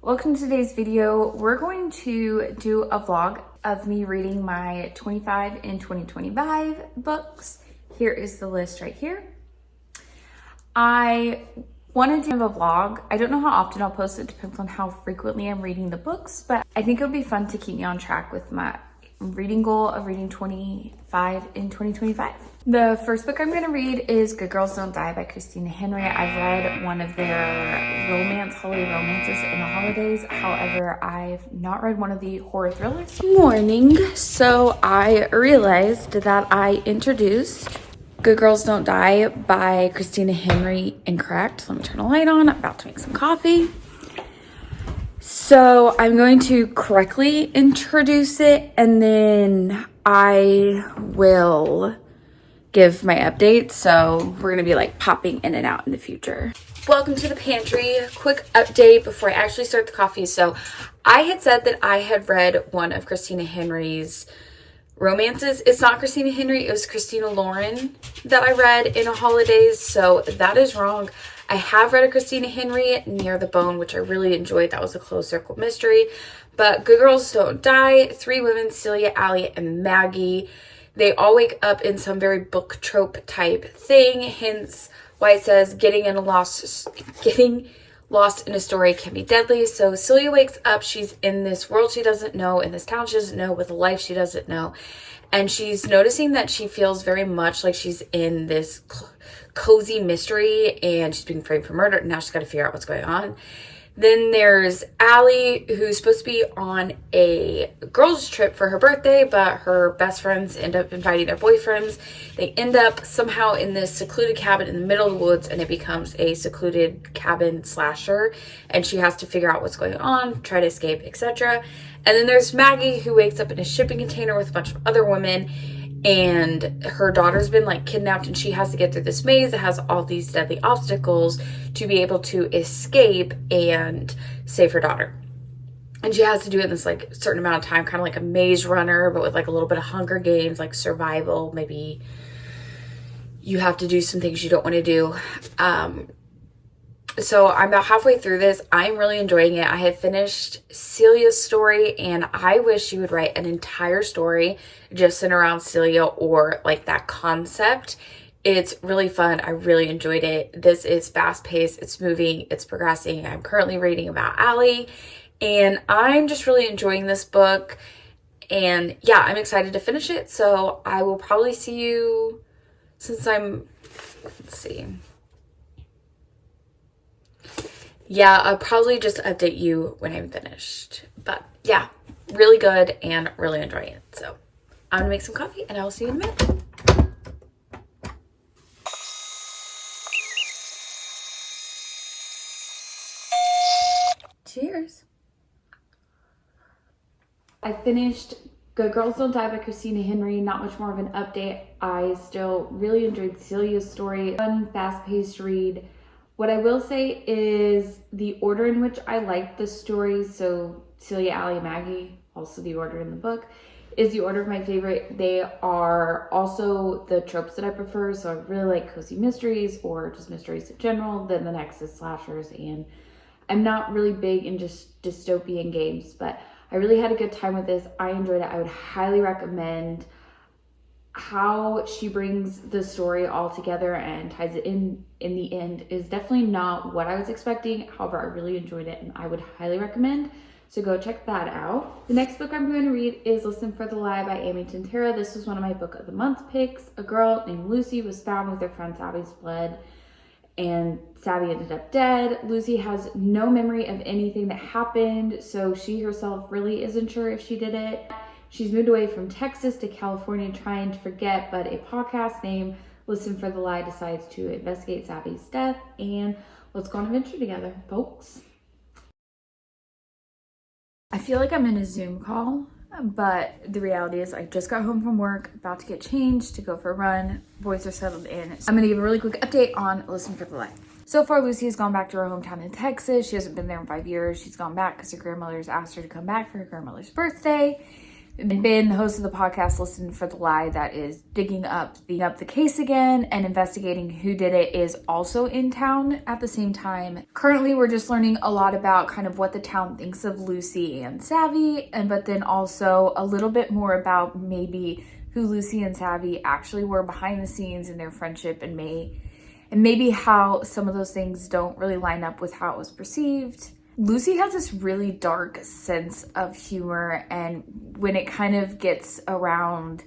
Welcome to today's video. We're going to do a vlog of me reading my 25 and 2025 books. Here is the list right here. I wanted to have a vlog. I don't know how often I'll post it, depends on how frequently I'm reading the books, but I think it would be fun to keep me on track with my reading goal of reading 25 in 2025. The first book I'm going to read is Good Girls Don't Die by Christina Henry. I've read one of their holiday romances in the holidays. However, I've not read one of the horror thrillers. Morning. So I realized that I introduced Good Girls Don't Die by Christina Henry incorrect. Let me turn the light on. I'm about to make some coffee. So I'm going to correctly introduce it and then I will give my update. So we're gonna be like popping in and out in the future. Welcome to the pantry. Quick update before I actually start the coffee. So I had said that I had read one of Christina Henry's romances. It's not Christina Henry, it was Christina Lauren that I read in a holidays. So that is wrong. I have read a Christina Henry, Near the Bone, which I really enjoyed. That was a closed circle mystery. But Good Girls Don't Die, three women, Celia, Allie, and Maggie. They all wake up in some very book trope type thing, hence why it says getting lost in a story can be deadly. So Celia wakes up, she's in this world she doesn't know, in this town she doesn't know, with a life she doesn't know. And she's noticing that she feels very much like she's in this cozy mystery and she's being framed for murder. And now she's got to figure out what's going on. Then there's Allie, who's supposed to be on a girls' trip for her birthday, but her best friends end up inviting their boyfriends. They end up somehow in this secluded cabin in the middle of the woods, and it becomes a secluded cabin slasher, and she has to figure out what's going on, try to escape, etc. And then there's Maggie, who wakes up in a shipping container with a bunch of other women, and her daughter's been like kidnapped and she has to get through this maze that has all these deadly obstacles to be able to escape and save her daughter. And she has to do it in this like certain amount of time, kind of like a maze runner, but with like a little bit of Hunger Games, like survival. Maybe you have to do some things you don't want to do. So I'm about halfway through this. I'm really enjoying it. I have finished Celia's story and I wish she would write an entire story just in around Celia or like that concept. It's really fun. I really enjoyed it. This is fast paced. It's moving. It's progressing. I'm currently reading about Allie and I'm just really enjoying this book. And yeah, I'm excited to finish it. So I will probably see you let's see. Yeah, I'll probably just update you when I'm finished. But yeah, really good and really enjoying it. So I'm gonna make some coffee and I will see you in a minute. Cheers. I finished Good Girls Don't Die by Christina Henry. Not much more of an update. I still really enjoyed Celia's story. Fun, fast-paced read. What I will say is the order in which I liked the story, so Celia, Allie, Maggie, also the order in the book, is the order of my favorite. They are also the tropes that I prefer, so I really like cozy mysteries or just mysteries in general. Then the next is slashers, and I'm not really big in just dystopian games, but I really had a good time with this. I enjoyed it. I would highly recommend. How she brings the story all together and ties it in the end is definitely not what I was expecting. However, I really enjoyed it and I would highly recommend. So go check that out. The next book I'm going to read is Listen for the Lie by Amy Tintera. This was one of my book of the month picks. A girl named Lucy was found with her friend Sabby's blood and Sabby ended up dead. Lucy has no memory of anything that happened, so she herself really isn't sure if she did it. She's moved away from Texas to California trying to forget, but a podcast named Listen for the Lie decides to investigate Sabby's death, and let's go on an adventure together, folks. I feel like I'm in a Zoom call, but the reality is I just got home from work, about to get changed to go for a run. Boys are settled in. So I'm gonna give a really quick update on Listen for the Lie. So far, Lucy has gone back to her hometown in Texas. She hasn't been there in 5 years. She's gone back because her grandmother's asked her to come back for her grandmother's birthday. been the host of the podcast Listen for the Lie that is digging up the case again and investigating who did it is also in town at the same time. Currently, we're just learning a lot about kind of what the town thinks of Lucy and Savvy, but then also a little bit more about maybe who Lucy and Savvy actually were behind the scenes in their friendship, and maybe how some of those things don't really line up with how it was perceived. Lucy has this really dark sense of humor, and when it kind of gets around,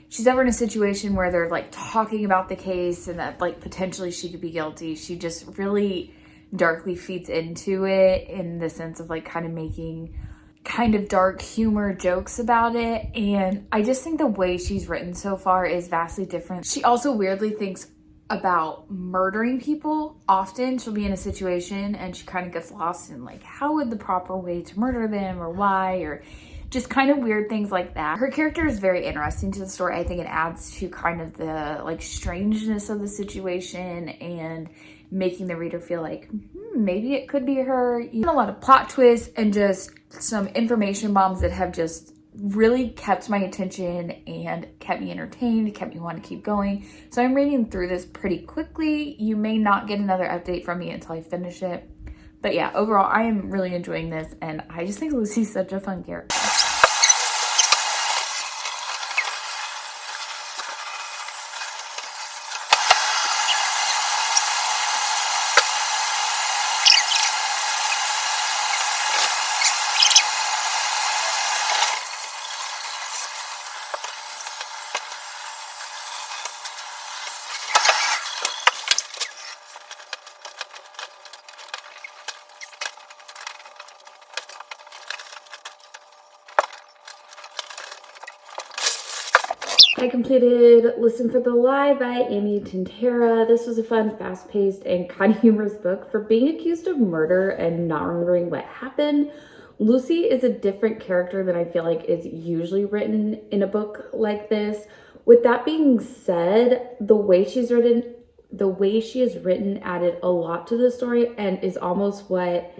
she's ever in a situation where they're like talking about the case and that like potentially she could be guilty, she just really darkly feeds into it in the sense of like kind of making kind of dark humor jokes about it. And I just think the way she's written so far is vastly different. She also weirdly thinks about murdering people. Often she'll be in a situation and she kind of gets lost in like, how would the proper way to murder them, or why, or just kind of weird things like that. Her character is very interesting to the story. I think it adds to kind of the like strangeness of the situation and making the reader feel like maybe it could be her. A lot of plot twists and just some information bombs that have just really kept my attention and kept me entertained, kept me wanting to keep going. So I'm reading through this pretty quickly. You may not get another update from me until I finish it. But yeah, overall, I am really enjoying this, and I just think Lucy's such a fun character. I completed Listen for the Lie by Amy Tintera. This was a fun, fast-paced, and kind of humorous book. For being accused of murder and not remembering what happened, Lucy is a different character than I feel like is usually written in a book like this. With that being said, the way she is written added a lot to the story and is almost what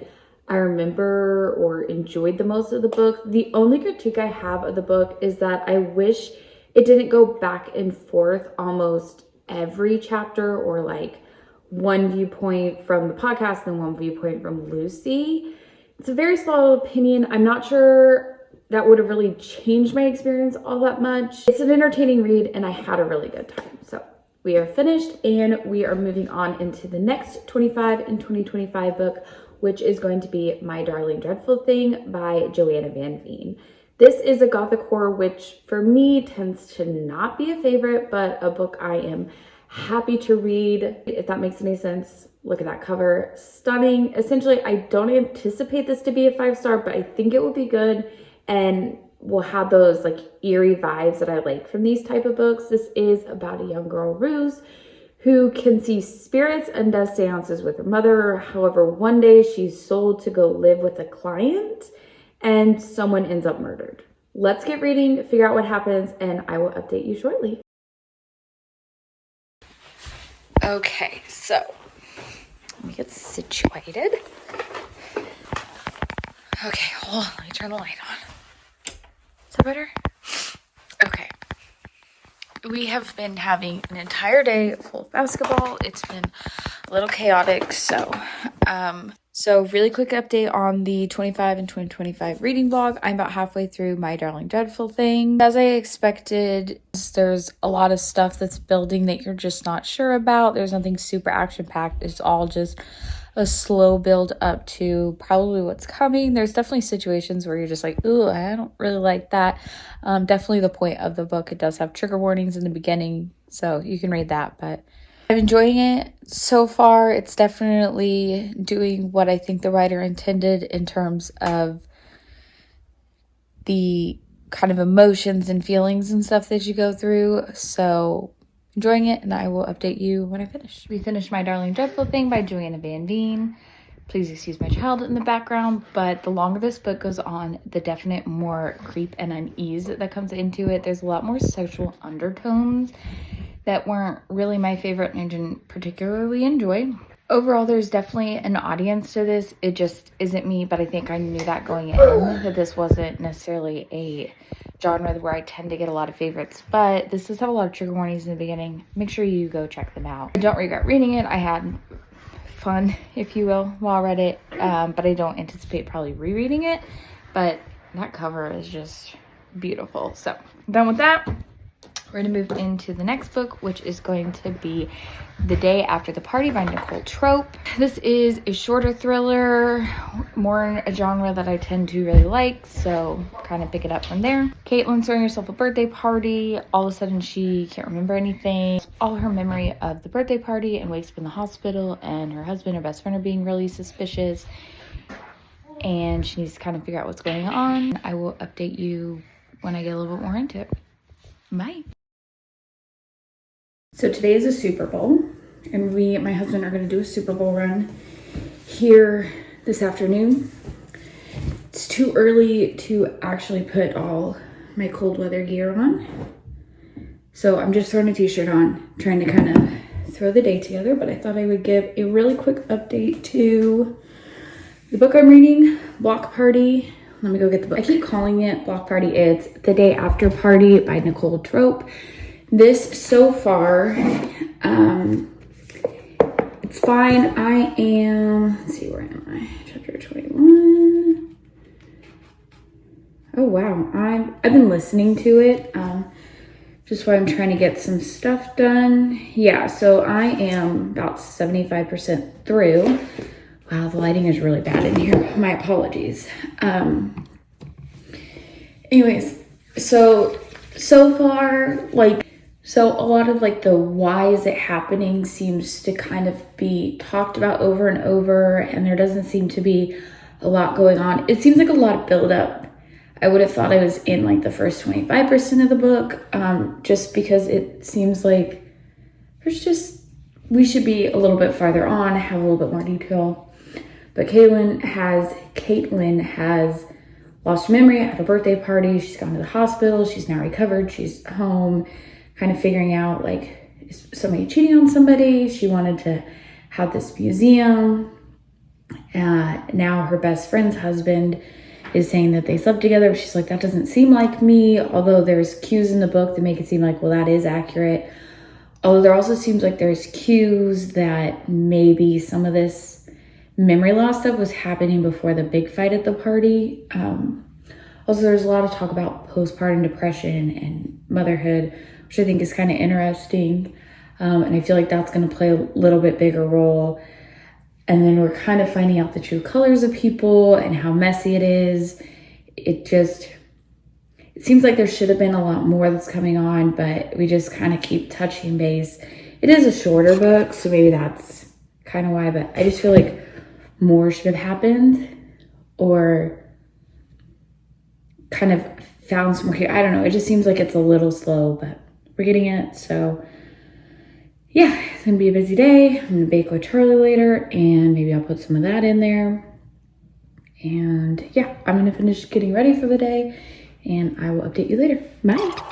I remember or enjoyed the most of the book. The only critique I have of the book is that I wish it didn't go back and forth almost every chapter, or like one viewpoint from the podcast and one viewpoint from Lucy. It's a very small opinion. I'm not sure that would have really changed my experience all that much. It's an entertaining read and I had a really good time. So we are finished and we are moving on into the next 25 and 2025 book, which is going to be My Darling Dreadful Thing by Joanna Van Veen. This is a gothic horror, which for me tends to not be a favorite, but a book I am happy to read. If that makes any sense, look at that cover. Stunning. Essentially, I don't anticipate this to be a 5-star, but I think it will be good and will have those like eerie vibes that I like from these type of books. This is about a young girl, Ruse, who can see spirits and does seances with her mother. However, one day she's sold to go live with a client and someone ends up murdered. Let's get reading, figure out what happens, and I will update you shortly. Okay, so let me get situated. Okay, hold on, let me turn the light on. Is that better? Okay. We have been having an entire day full of basketball. It's been a little chaotic, so really quick update on the 25 and 2025 reading vlog. I'm about halfway through My Darling Dreadful Thing. As I expected, there's a lot of stuff that's building that you're just not sure about. There's nothing super action-packed. It's all just a slow build up to probably what's coming. There's definitely situations where you're just like, ooh, I don't really like that. Definitely the point of the book. It does have trigger warnings in the beginning, so you can read that, but I'm enjoying it so far. It's definitely doing what I think the writer intended in terms of the kind of emotions and feelings and stuff that you go through. So enjoying it, and I will update you when I finish. We finished My Darling Dreadful Thing by Joanna Van Veen. Please excuse my child in the background, but the longer this book goes on, the definite more creep and unease that comes into it. There's a lot more sexual undertones that weren't really my favorite and I didn't particularly enjoy. Overall, there's definitely an audience to this. It just isn't me, but I think I knew that going in, that this wasn't necessarily a genre where I tend to get a lot of favorites, but this does have a lot of trigger warnings in the beginning. Make sure you go check them out. I don't regret reading it. I had fun, if you will, while I read it, but I don't anticipate probably rereading it. But that cover is just beautiful. So done with that. We're going to move into the next book, which is going to be The Day After the Party by Nicole Trope. This is a shorter thriller, more a genre that I tend to really like, so kind of pick it up from there. Caitlin's throwing herself a birthday party. All of a sudden, she can't remember anything. All her memory of the birthday party, and wakes up in the hospital, and her husband, her best friend, are being really suspicious, and she needs to kind of figure out what's going on. I will update you when I get a little bit more into it. Bye. So today is a Super Bowl, and we, my husband, are going to do a Super Bowl run here this afternoon. It's too early to actually put all my cold weather gear on, so I'm just throwing a t-shirt on, trying to kind of throw the day together. But I thought I would give a really quick update to the book I'm reading, Block Party. Let me go get the book. I keep calling it Block Party. It's The Day After Party by Nicole Trope. This so far, it's fine. I am, let's see, where am I? Chapter 21. Oh wow, I've been listening to it, just while I'm trying to get some stuff done. Yeah, so I am about 75% through. Wow, the lighting is really bad in here. My apologies. Anyways, so far, so a lot of the why is it happening seems to kind of be talked about over and over, and there doesn't seem to be a lot going on. It seems like a lot of buildup. I would have thought I was in the first 25% of the book, just because it seems like we should be a little bit farther on, have a little bit more detail. But Caitlin has lost her memory at a birthday party. She's gone to the hospital. She's now recovered. She's home, kind of figuring out, is somebody cheating on somebody? She wanted to have this museum. Now her best friend's husband is saying that they slept together. She's like, that doesn't seem like me. Although there's cues in the book that make it seem like, well, that is accurate. Although there also seems like there's cues that maybe some of this memory loss stuff was happening before the big fight at the party. Also, there's a lot of talk about postpartum depression and motherhood, which I think is kind of interesting. And I feel like that's going to play a little bit bigger role. And then we're kind of finding out the true colors of people and how messy it is. It seems like there should have been a lot more that's coming on, but we just kind of keep touching base. It is a shorter book, so maybe that's kind of why, but I just feel like more should have happened, or kind of found some more here. I don't know. It just seems like it's a little slow, but we're getting it. So yeah, it's gonna be a busy day. I'm gonna bake with Charlie later, and maybe I'll put some of that in there. And yeah, I'm gonna finish getting ready for the day, and I will update you later. Bye.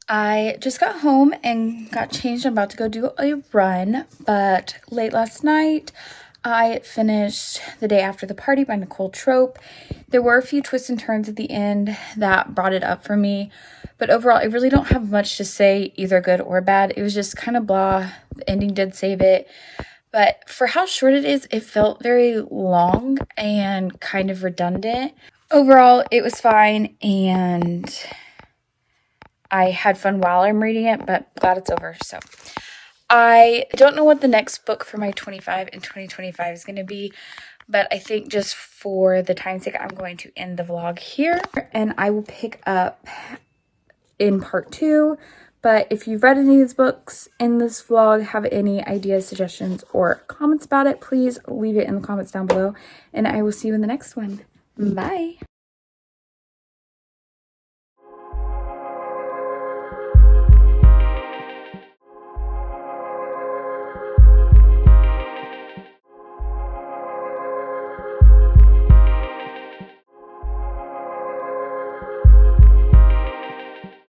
I just got home and got changed. I'm about to go do a run, but late last night I finished The Day After the Party by Nicole Trope. There were a few twists and turns at the end that brought it up for me, but overall I really don't have much to say, either good or bad. It was just kind of blah. The ending did save it, but for how short it is, it felt very long and kind of redundant. Overall, it was fine, and I had fun while I'm reading it, but glad it's over. So I don't know what the next book for my 25 and 2025 is going to be, but I think just for the time's sake, I'm going to end the vlog here, and I will pick up in part 2. But if you've read any of these books in this vlog, have any ideas, suggestions, or comments about it, please leave it in the comments down below, and I will see you in the next one. Bye!